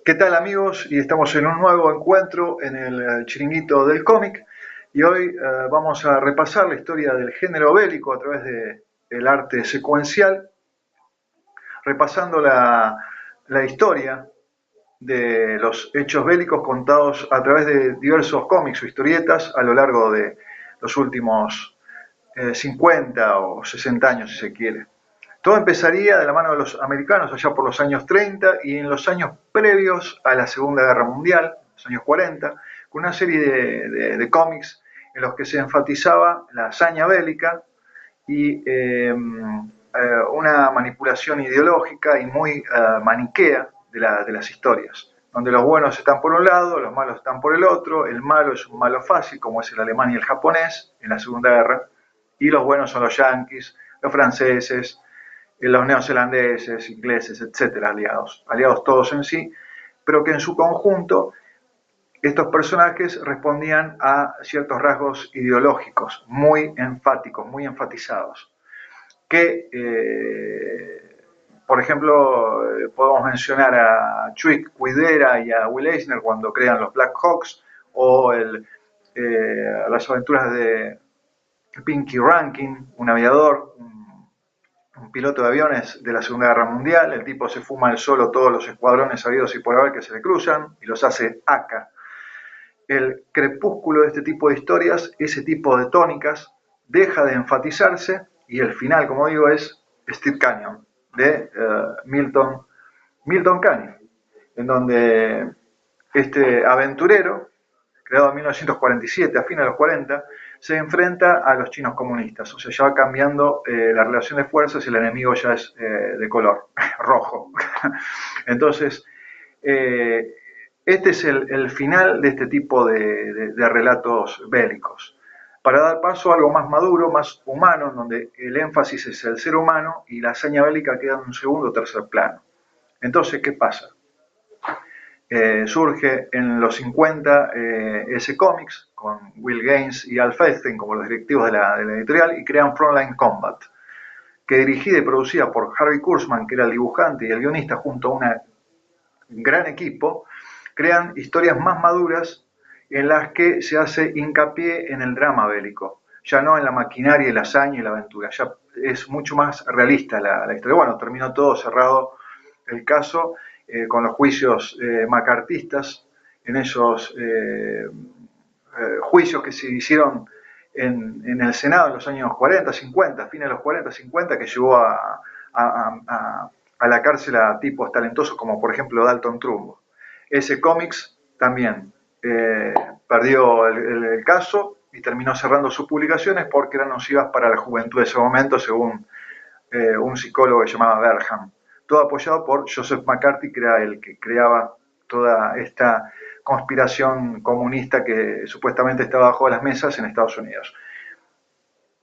¿Qué tal amigos? Y estamos en un nuevo encuentro en el chiringuito del cómic y hoy vamos a repasar la historia del género bélico a través del arte secuencial, repasando la historia de los hechos bélicos contados a través de diversos cómics o historietas a lo largo de los últimos 50 o 60 años si se quiere. Todo empezaría de la mano de los americanos allá por los años 30 y en los años previos a la Segunda Guerra Mundial, los años 40, con una serie de cómics en los que se enfatizaba la hazaña bélica y una manipulación ideológica y muy maniquea de las historias, donde los buenos están por un lado, los malos están por el otro, el malo es un malo fácil, como es el alemán y el japonés en la Segunda Guerra, y los buenos son los yanquis, los franceses, los neozelandeses, ingleses, etcétera, aliados todos en sí, pero que en su conjunto estos personajes respondían a ciertos rasgos ideológicos muy enfáticos, muy enfatizados, que, por ejemplo, podemos mencionar a Chuck Cuidera y a Will Eisner cuando crean los Black Hawks, o las aventuras de Pinky Rankin, un aviador, un piloto de aviones de la Segunda Guerra Mundial. El tipo se fuma el solo todos los escuadrones habidos y por haber que se le cruzan y los hace acá. El crepúsculo de este tipo de historias, ese tipo de tónicas, deja de enfatizarse y el final, como digo, es Steve Canyon de Milton Caniff, en donde este aventurero, creado en 1947, a fines de los 40, se enfrenta a los chinos comunistas. O sea, ya va cambiando la relación de fuerzas y el enemigo ya es de color rojo. Entonces, eh, este es el final de este tipo de relatos bélicos. Para dar paso a algo más maduro, más humano, en donde el énfasis es el ser humano y la hazaña bélica queda en un segundo o tercer plano. Entonces, ¿qué pasa? Surge en los 50 ese Comics con Will Gaines y Al Festen como los directivos de la editorial y crean Frontline Combat, que dirigida y producida por Harvey Kurtzman, que era el dibujante y el guionista, junto a un gran equipo, crean historias más maduras en las que se hace hincapié en el drama bélico, ya no en la maquinaria y la hazaña y la aventura, ya es mucho más realista la historia. Bueno, terminó todo cerrado el caso con los juicios macartistas, en esos juicios que se hicieron en el Senado en los años 40, 50, fines de los 40, 50, que llevó a la cárcel a tipos talentosos como por ejemplo Dalton Trumbo. Ese cómics también perdió el caso y terminó cerrando sus publicaciones porque eran nocivas para la juventud de ese momento, según un psicólogo que se llamaba Berham. Todo apoyado por Joseph McCarthy, que era el que creaba toda esta conspiración comunista que supuestamente estaba bajo las mesas en Estados Unidos.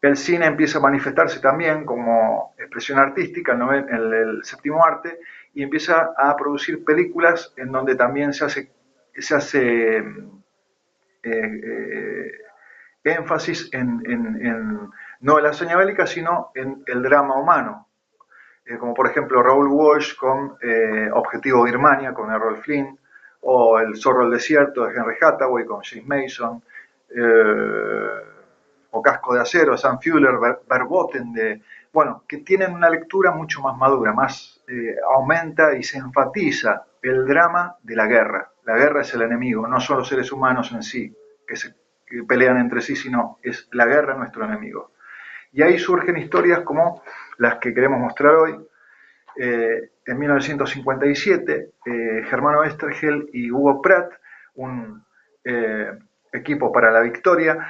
El cine empieza a manifestarse también como expresión artística, el séptimo arte, y empieza a producir películas en donde también se hace eh, énfasis no en la hazaña bélica, sino en el drama humano, como por ejemplo Raoul Walsh con Objetivo Birmania, con Errol Flynn, o El Zorro del Desierto de Henry Hathaway con James Mason, o Casco de Acero, Sam Fuller, Verboten, bueno, que tienen una lectura mucho más madura, más aumenta y se enfatiza el drama de la guerra. La guerra es el enemigo, no son los seres humanos en sí que pelean entre sí, sino es la guerra nuestro enemigo. Y ahí surgen historias como las que queremos mostrar hoy. En 1957, Germano Oesterheld y Hugo Pratt, un equipo para la victoria,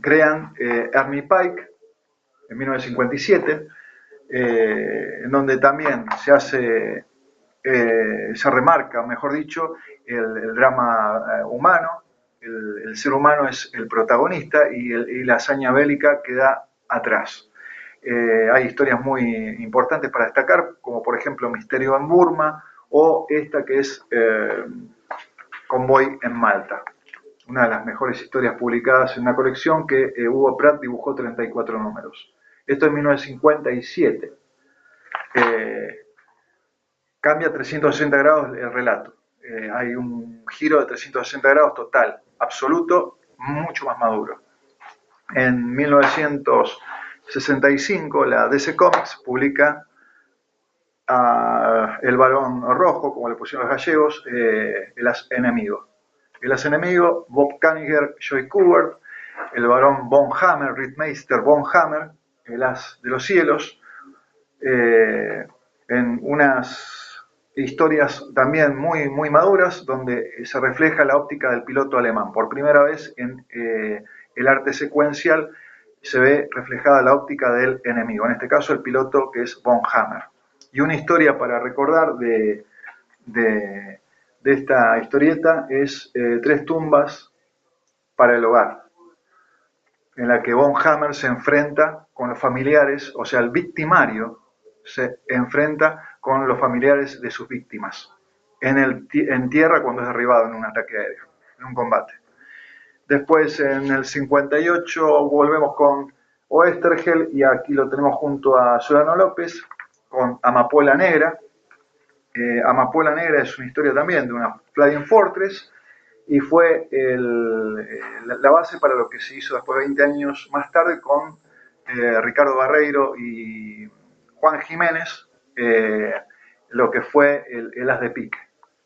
crean Army Pike en 1957, en donde también se remarca, mejor dicho, el drama humano, el ser humano es el protagonista y la hazaña bélica queda atrás. Hay historias muy importantes para destacar, como por ejemplo Misterio en Burma o esta que es Convoy en Malta, una de las mejores historias publicadas en una colección que Hugo Pratt dibujó 34 números. Esto en 1957. Cambia 360 grados el relato. hay un giro de 360 grados total, absoluto, mucho más maduro. En 1965 la DC Comics publica El Barón Rojo, como le pusieron los gallegos, El As Enemigo. El As Enemigo, Bob Kanigher, Joy Kubert, el Barón Von Hammer, Rittmeister Von Hammer, El As de los Cielos, en unas historias también muy maduras, donde se refleja la óptica del piloto alemán. Por primera vez en el arte secuencial se ve reflejada la óptica del enemigo, en este caso el piloto, que es Von Hammer. Y una historia para recordar de esta historieta es Tres tumbas para el hogar, en la que Von Hammer se enfrenta con los familiares, o sea, el victimario se enfrenta con los familiares de sus víctimas en tierra cuando es derribado en un ataque aéreo, en un combate. Después, en el 58, volvemos con Oesterheld, y aquí lo tenemos junto a Solano López, con Amapola Negra. Amapola Negra es una historia también de una Flying Fortress, y fue la base para lo que se hizo después, 20 años más tarde, con Ricardo Barreiro y Juan Jiménez, lo que fue el As de Pique,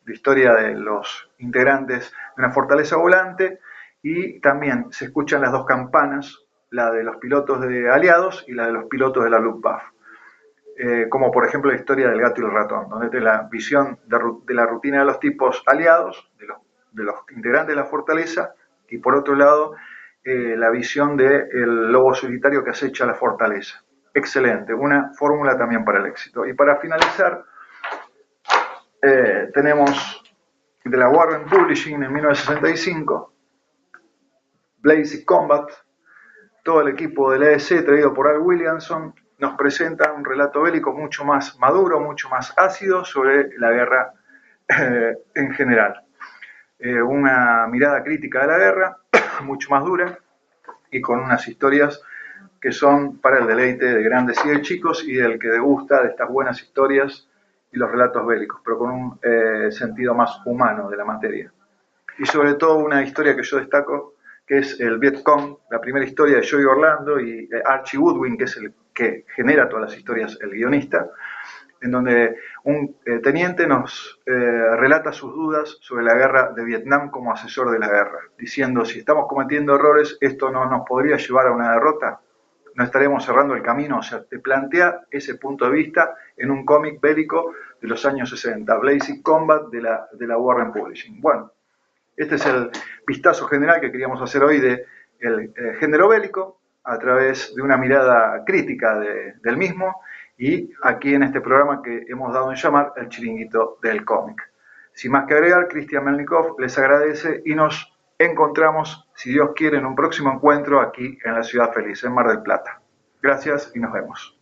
la historia de los integrantes de una fortaleza volante, y también se escuchan las dos campanas, la de los pilotos de aliados y la de los pilotos de la Luftwaffe. Como por ejemplo la historia del gato y el ratón, donde tiene la visión de la rutina de los tipos aliados, de los integrantes de la fortaleza, y por otro lado la visión del lobo solitario que acecha la fortaleza. Excelente, una fórmula también para el éxito. Y para finalizar, tenemos de la Warren Publishing en 1965, Basic Combat. Todo el equipo del EDC, traído por Al Williamson, nos presenta un relato bélico mucho más maduro, mucho más ácido sobre la guerra en general. Una mirada crítica de la guerra, mucho más dura, y con unas historias que son para el deleite de grandes y de chicos, y del que degusta de estas buenas historias y los relatos bélicos, pero con un sentido más humano de la materia. Y sobre todo una historia que yo destaco, que es el Vietcong, la primera historia de Joey Orlando y Archie Goodwin, que es el que genera todas las historias, el guionista, en donde un teniente nos relata sus dudas sobre la guerra de Vietnam como asesor de la guerra, diciendo: si estamos cometiendo errores, ¿esto no nos podría llevar a una derrota? ¿No estaremos cerrando el camino? O sea, te plantea ese punto de vista en un cómic bélico de los años 60, Basic Combat de la Warren Publishing. Bueno, este es el vistazo general que queríamos hacer hoy del género bélico, a través de una mirada crítica del mismo, y aquí en este programa que hemos dado en llamar El Chiringuito del Cómic. Sin más que agregar, Cristian Melnikov les agradece, y nos encontramos, si Dios quiere, en un próximo encuentro aquí en la Ciudad Feliz, en Mar del Plata. Gracias y nos vemos.